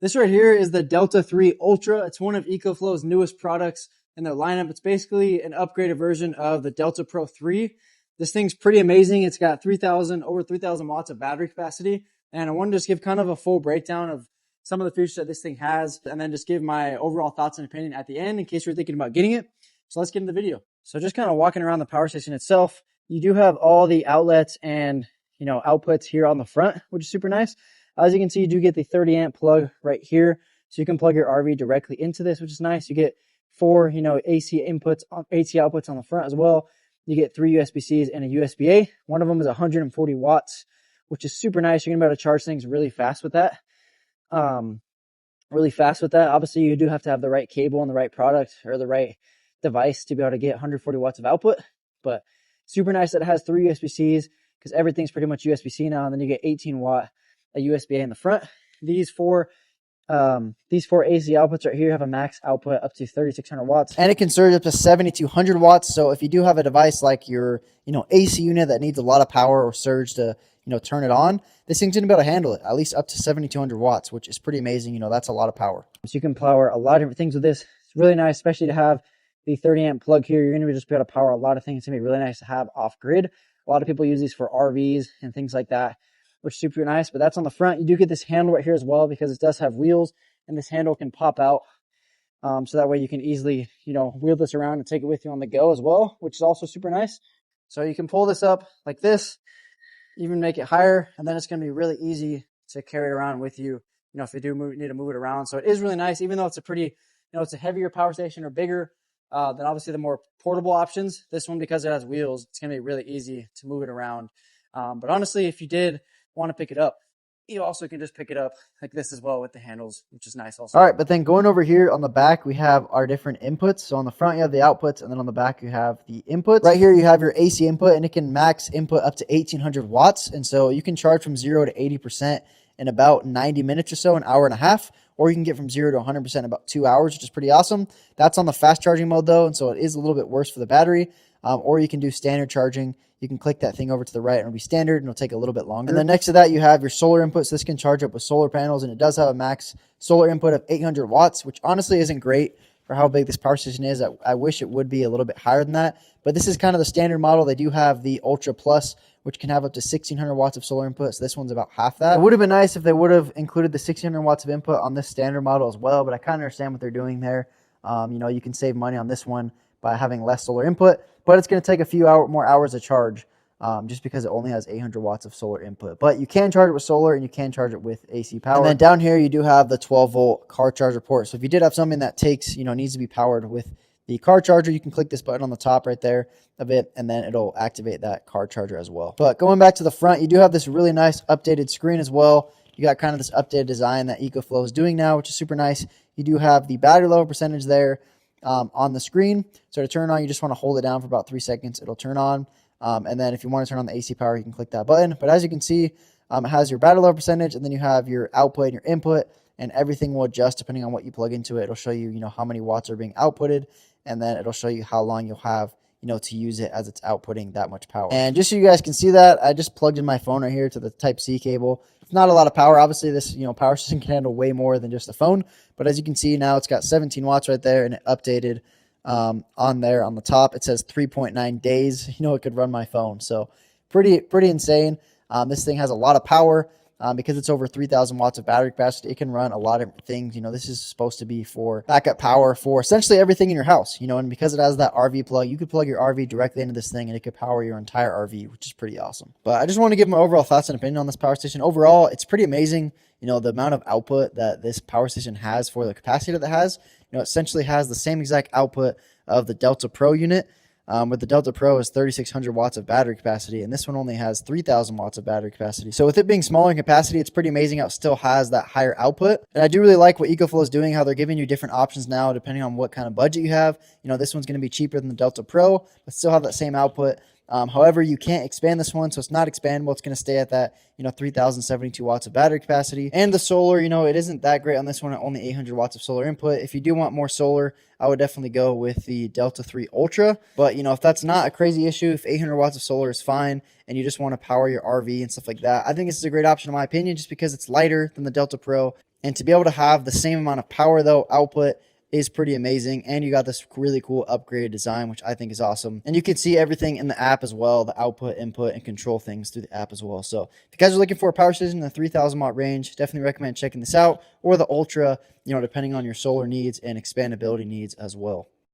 This right here is the Delta 3 Ultra. It's one of EcoFlow's newest products in their lineup. It's basically an upgraded version of the Delta Pro 3. This thing's pretty amazing. It's got over 3,000 watts of battery capacity. And I wanted to just give kind of a full breakdown of some of the features that this thing has, and then just give my overall thoughts and opinion at the end in case you're thinking about getting it. So let's get into the video. So just kind of walking around the power station itself, you do have all the outlets and outputs here on the front, which is super nice. As you can see, you do get the 30 amp plug right here. So you can plug your RV directly into this, which is nice. You get 4, AC inputs, AC outputs on the front as well. You get 3 USB-Cs and a USB-A. One of them is 140 watts, which is super nice. You're gonna be able to charge things really fast with that. Obviously, you do have to have the right cable and the right product or the right device to be able to get 140 watts of output. But super nice that it has 3 USB-Cs because everything's pretty much USB-C now. And then you get 18 watt a USB-A in the front. These four AC outputs right here have a max output up to 3,600 watts, and it can surge up to 7,200 watts. So if you do have a device like your AC unit that needs a lot of power or surge to turn it on, this thing's gonna be able to handle it at least up to 7,200 watts, which is pretty amazing. That's a lot of power. So you can power a lot of different things with this. It's really nice, especially to have the 30 amp plug here. You're gonna just be able to power a lot of things. It's gonna be really nice to have off grid. A lot of people use these for RVs and things like that, which is super nice. But that's on the front. You do get this handle right here as well because it does have wheels, and this handle can pop out. So that way you can easily, wheel this around and take it with you on the go as well, which is also super nice. So you can pull this up like this, even make it higher, and then it's going to be really easy to carry it around with you, if you do need to move it around. So it is really nice, even though it's a pretty, it's a heavier power station or bigger than obviously the more portable options. This one, because it has wheels, it's going to be really easy to move it around. But honestly, if you did want to pick it up, you also can just pick it up like this as well with the handles, which is nice also. All right, but then going over here on the back, we have our different inputs. So on the front, you have the outputs, and then on the back, you have the inputs. Right here, you have your AC input, and it can max input up to 1,800 watts. And so you can charge from 0 to 80% in about 90 minutes or so, an hour and a half, or you can get from 0 to 100% in about 2 hours, which is pretty awesome. That's on the fast charging mode though, and so it is a little bit worse for the battery. Or you can do standard charging. You can click that thing over to the right and it'll be standard, and it'll take a little bit longer. And then next to that, you have your solar inputs. This can charge up with solar panels, and it does have a max solar input of 800 watts, which honestly isn't great for how big this power station is. I wish it would be a little bit higher than that, but this is kind of the standard model. They do have the Ultra Plus, which can have up to 1,600 watts of solar input. So this one's about half that. It would have been nice if they would have included the 1,600 watts of input on this standard model as well, but I kind of understand what they're doing there. You can save money on this one by having less solar input, but it's going to take a few more hours to charge just because it only has 800 watts of solar input. But you can charge it with solar, and you can charge it with AC power. And then down here, you do have the 12-volt car charger port. So if you did have something that takes, needs to be powered with the car charger, you can click this button on the top right there of it, and then it'll activate that car charger as well. But going back to the front, you do have this really nice updated screen as well. You got kind of this updated design that EcoFlow is doing now, which is super nice. You do have the battery level percentage there on the screen. So to turn on, you just want to hold it down for about 3 seconds. It'll turn on. And then if you want to turn on the AC power, you can click that button. But as you can see, it has your battery level percentage, and then you have your output and your input, and everything will adjust depending on what you plug into it. It'll show you, how many watts are being outputted, and then it'll show you how long you'll have, to use it as it's outputting that much power. And just so you guys can see that, I just plugged in my phone right here to the Type-C cable. It's not a lot of power. Obviously, this, power system can handle way more than just a phone. But as you can see now, it's got 17 watts right there, and it updated on there on the top. It says 3.9 days. It could run my phone. So pretty insane. This thing has a lot of power. Because it's over 3,000 watts of battery capacity, it can run a lot of things. This is supposed to be for backup power for essentially everything in your house, and because it has that RV plug, you could plug your RV directly into this thing and it could power your entire RV, which is pretty awesome. But I just want to give my overall thoughts and opinion on this power station. Overall, it's pretty amazing. The amount of output that this power station has for the capacity that it has, it essentially has the same exact output of the Delta Pro unit. With the Delta Pro is 3,600 watts of battery capacity, and this one only has 3,000 watts of battery capacity. So with it being smaller in capacity, it's pretty amazing how it still has that higher output. And I do really like what EcoFlow is doing, how they're giving you different options now depending on what kind of budget you have. This one's going to be cheaper than the Delta Pro, but still have that same output. However, you can't expand this one, so it's not expandable. It's going to stay at that, 3,072 watts of battery capacity. And the solar, it isn't that great on this one, only 800 watts of solar input. If you do want more solar, I would definitely go with the Delta 3 Ultra. But, if that's not a crazy issue, if 800 watts of solar is fine, and you just want to power your RV and stuff like that, I think this is a great option in my opinion, just because it's lighter than the Delta Pro. And to be able to have the same amount of power though, output, is pretty amazing. And you got this really cool upgraded design, which I think is awesome. And you can see everything in the app as well, the output, input, and control things through the app as well. So if you guys are looking for a power station in the 3,000 watt range, definitely recommend checking this out, or the Ultra, depending on your solar needs and expandability needs as well.